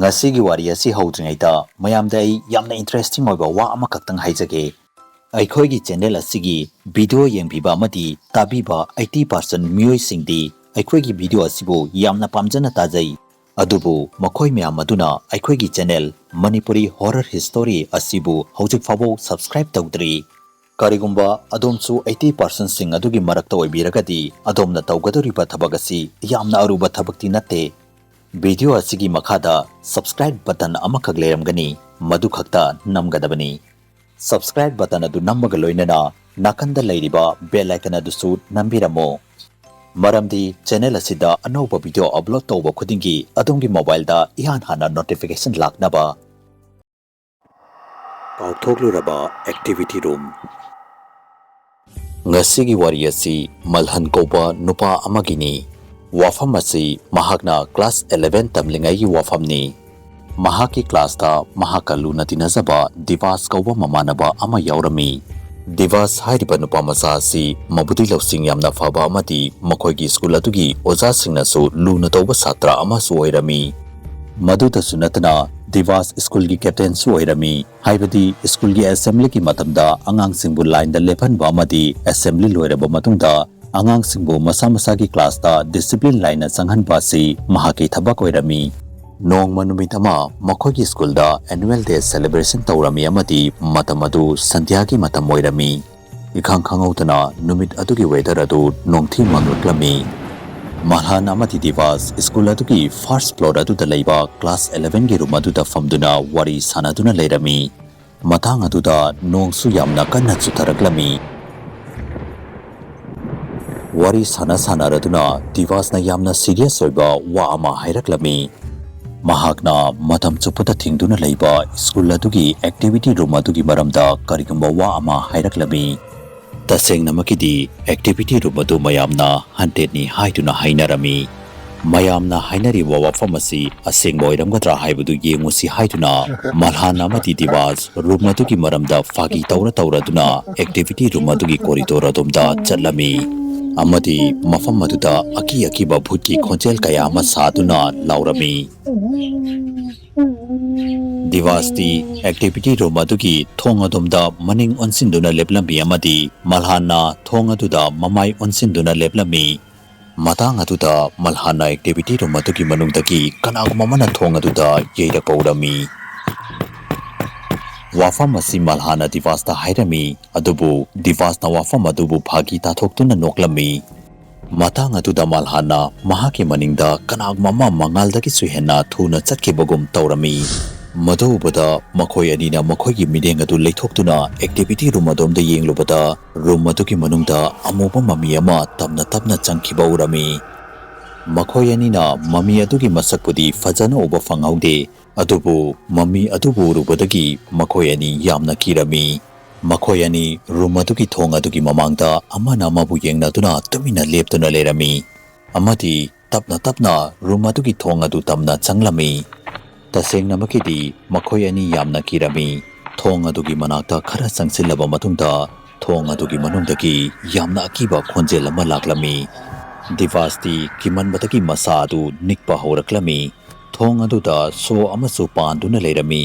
Ngasi wari asi houdringaita mayamda ai yamna interesting oiba wa amakaktang haijage aikhoigi channel asigi video yengbiba amadi tabiba 80% mioi singdi aikhoigi video asibu yamna pamjana tajai adubu makhoi mayam aduna aikhoigi channel Manipuri horror history asibu hojik fabo subscribe tawdri karigumba adomsu 80% sing adugi marakta oibiragadi adomna tawgadoriba thabagasi yamna aruba thabakti natte video asigi makhada subscribe button amakak leramgani madu khakta namgadabani subscribe button adu nammaga loinana nakanda leiriba bell icon adusu nambiramo maramdi channel asida anoba video upload tawba khudingi adongi mobile da ihan hana notification laknaba kaothokluraba activity room ngasigi wari asi malhan kouba nupa amagini wafam asi mahakna class 11 tamlingai wafamni mahaki class ta mahakalu natinazaba diwas kouba mamanaba ama yaurami diwas hairiba nupa masa asi mabudi losing yamna faba amadi makhoigi school atugi oja singnasu luna toba satra ama su oirami maduda sunatna diwas schoolgi captain su oirami haibadi schoolgi assembly ki matamda angang singbu line da lephan ba amadi assembly loiraba matungda angang singbu masa masagi class ta discipline line sanghan basi mahaki thabak oirami Nongma numitama makhoigi school da annual day celebration tawrami amadi matamadu sandhyagi matam oirami ikhang khangautana numit adugi weather adu nongthi manruklami malhan amadi diwas school adugi first floor adu da leiba class 11 gi room adu da famduna wari sanaduna leirami matang adu da nongsu yamna kanna chutaraklami wari sana raduna diwas na yamna serious oiba wa ama hairaklami mahakna matam chupata thingduna leiba school adugi activity room adugi maramda karigumba wa ama hairaklami tasengna makidi activity room adu mayamna 100 ni haiduna hainarami mayamna hainari wa wafamasi asengba oiramgadra haibadu yengusi haiduna malhan amadi diwas room adugi maramda fagi tawraduna activity room adugi corridor adomda chatlami amadi mafam maduda akiba Bhoot ki khonjel kaya ama saduna laurami diwasti activity room adugi thong adomda maning onsinduna leplami amadi malhana thong aduda mamai onsinduna leplami matang aduda malhana activity room adugi manungdagi kanagumamana thong aduda yeira kaurami wafam asi malhana divasta hairami adubu divasna wafam adubu phagi tathoktuna noklami matang aduda malhana mahaki maningda kanagmama mangalda suhena thuna chatkibagum tawrami madubada makhoi anina makhoigi mideng adu leithoktuna activity room adomda yenglubada room adugi manungda amuba mami ama tapna changkhiba urami makhoi anina mami adugi masakpudi fajana uba fanghaude adubu mami adubu rubadagi makhoi ani yamna kirami makhoi ani room adugi thong adugi mamangda amana amabu yengnaduna tumina leptuna lerami amadi tapna room adugi thong adu tamna changlami tasengna makidi makhoi ani yamna kirami thong adugi manakta khara changsilaba matungda thong adugi manungdagi yamna akiba khonjel ama laklami divasti kimanbatagi masa adu nikpa horaklami thong aduda so amasu panduna leirami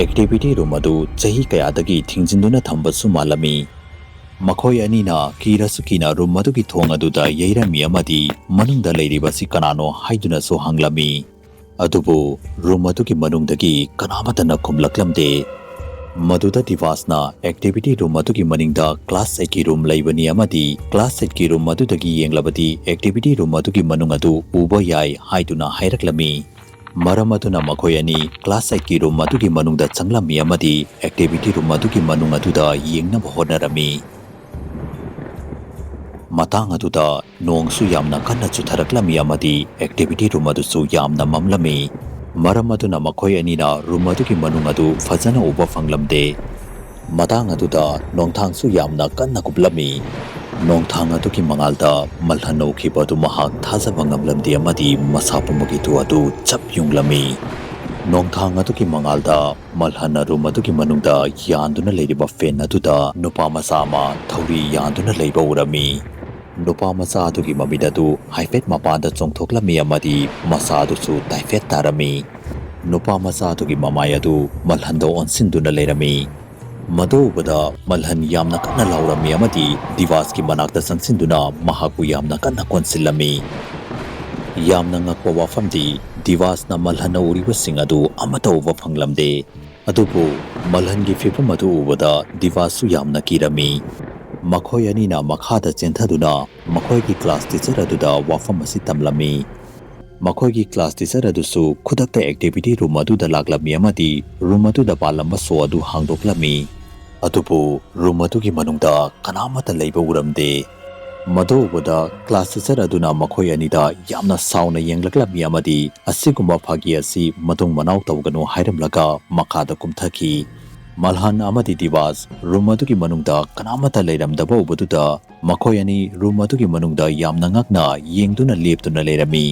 activity room adu chahi kayadagi thingjinduna thambasu malami makhoi anina kirasukina room adugi thong aduda yeirami amadi manungda leiribasi kanano haiduna so hanglami adubu room adugi manungdagi kanamatana khumlaklamde maduda divasna activity room adugi maningda class 8 ki room leibani amadi class 8 ki room adudagi yenglabadi activity room adugi manung adu uba yai haiduna hairaklami maramaduna makhoi ani class 8 ki room adugi manungda changlami amadi activity room adugi manung aduda yengna honarami matang aduda nongsu yamna kanna chutharaklami amadi activity room adusu yamna mamlami maramaduna makhoi anina room adugi manung adu fajana uba fanglamde matang aduda nongthangsu yamna kanna kublami nongthang adugi mangalda malhan thokhiba du mahak thajaba ngamlamdi amadi masapumugi tu adu chapyunglami nongthang adugi mangalda malhan room adugi manungda yanduna leiriba fen aduda nupa masama thauri yanduna leiba urami nupa masa adugi mamidadu haifet mapanda chongthoklami amadi masa adusu taifet tarami nupa machadugi mamai adu malhando onsinduna leirami madubada malhan yamna kanna laurami amadi diwas ki manakta sangsinduna mahaku yamna kanna konsilami yamna ngakwa wafamdi diwas na malhana uriba singadu amata uba phanglamde adubu malhan gi fifam adu ubada divasu yamna kirami makhoi anina makhada chenthaduna makhoigi class teacher aduda wafam asi tamlami makhoigi class teacher adusu khudakta activity room aduda laklami amadi room aduda palamba so adu hangdoklami adubu room adugi manungda kanamata leiba uramde madubada class teacher aduna makhoi anida yamna sauna yenglaklami amadi asigumba phagi asi matung manau tawganu hairamlaga makhada kumthaki malhan amadi diwas room adugi manungda kanamata leiramdaba ubaduda makhoi ani room adugi manungda yamna ngakna yengduna leptuna leirami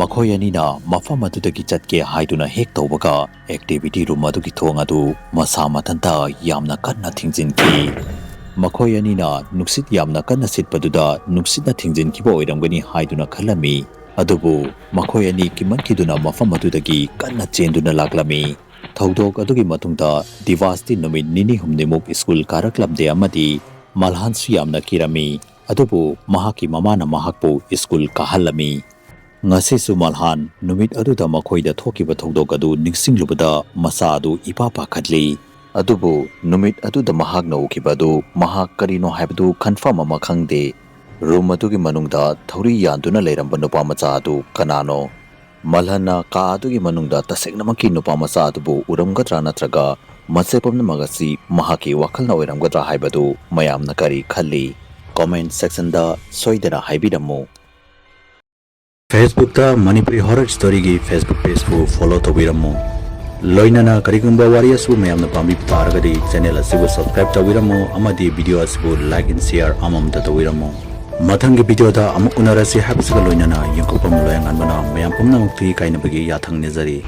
makhoi anina mafam adudagi chatke haiduna hek tawbaga activity room adugi thong adu masa mathanta yamna kanna thingjinki makhoi anina nuksit yamna kanna sitpaduda nuksitna thingjinkiba oiramgani haiduna khalami adubu makhoi ani kimankiduna mafam adudagi kanna chenduna laklami Thaudok adugi matungda divasti numit nini humnimuk school karaklamde amadi malhan suyamna kirami adubu mahaki mamana mahakpu school kahalami Ngashi su malhan numit aduda makhoida thokhiba thaudok adu ningsinglubada masa adu ipapa khatli adubu numit aduda mahakna ukibadu mahak karino haibadu confirm ama khangde room adugi manungda thauri yanduna leiramba nupa macha adu kanano malhana ka adugi manungda taseknamaki nupa macha adubu uramgadra natraga masepamna magasi mahaki wakhalna oiramgadra haibadu mayamna kari khalli comment section da soidara haibiramu Facebook ta Manipuri horror story gi Facebook page ko follow tawiramu loinana karigumba wari asu mayamna pambi taragadi channel asibu subscribe tawiramu amadi video asibu like and share amamda tawiramu mathangi video da amuk unarasi habsuga loinana yangkopam loyangan bana mayam pumna mukti kainabagi yathang nejari